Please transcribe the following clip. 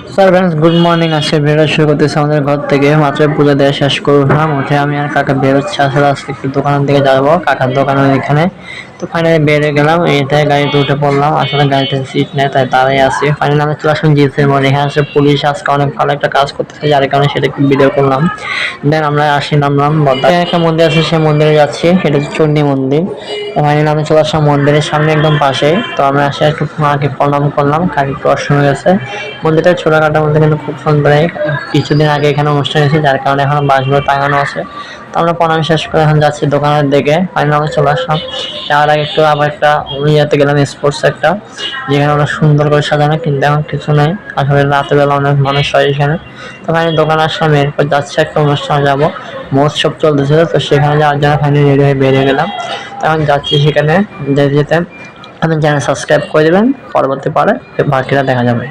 Sir friends, good morning. আজকে video শুরু করতেছি আমাদের ঘর থেকে। মাত্র পুজো দেওয়া শেষ করলাম, উঠে আমি আর কাকা বেরোচ্ছি। আসলে আজকে একটু দোকানের দিকে যাবো, কাকার দোকানের এখানে। তো ফাইনালি বেরিয়ে গেলাম, এটাই গাড়িতে উঠে পড়লাম। আসলে গাড়িতে সিট নেই, তাই দাঁড়াই আছি। ফাইনালি আমি চলে আসলাম জিএসের মোড়। এখানে আসলে পুলিশ আজকে অনেক ভালো একটা কাজ করতেছে, যার কারণে সেটা একটু ভিডিও করলাম। দেন আমরা নামলাম বদ্দায় একটা মন্দির আছে, সেই মন্দিরে যাচ্ছি। সেটা হচ্ছে চণ্ডী মন্দির। তো ফাইনালি আমি চলে আসলাম মন্দিরের সামনে একদম পাশে। তো আমরা এসে একটু মাকে প্রণাম করলাম, কাকি দর্শন হয়ে গেছে। মন্দিরটা ছোটখাটোর মধ্যে কিন্তু খুব সুন্দর। কিছুদিন আগে এখানে অনুষ্ঠান হয়েছে, যার কারণে এখন বাঁশগুলো টাঙানো আছে। তো আমরা প্রণাম শেষ করে এখন যাচ্ছি দোকানের দিকে। ফাইনালি আমরা চলে আসলাম। যাওয়ার আগে একটু আবার একটা ইয়াতে গেলাম, স্পোর্টস একটা, যেখানে অনেক সুন্দর করে সাজানো, কিন্তু এখন কিছু নেই। আসলে রাতের বেলা অনেক মানুষ হয় এখানে। তো ফাইনালি দোকান আসলাম, এরপর যাচ্ছে একটা অনুষ্ঠানে যাবো। মহোৎসব চলতেছিল, তো সেখানে যাওয়ার জন্য ফাইনালি রেডি হয়ে বেরিয়ে গেলাম। তখন যাচ্ছি সেখানে। যেতে যেতে আপনি চ্যানেল সাবস্ক্রাইব করে দেবেন, পরবর্তী পরে বাকিটা দেখা যাবে।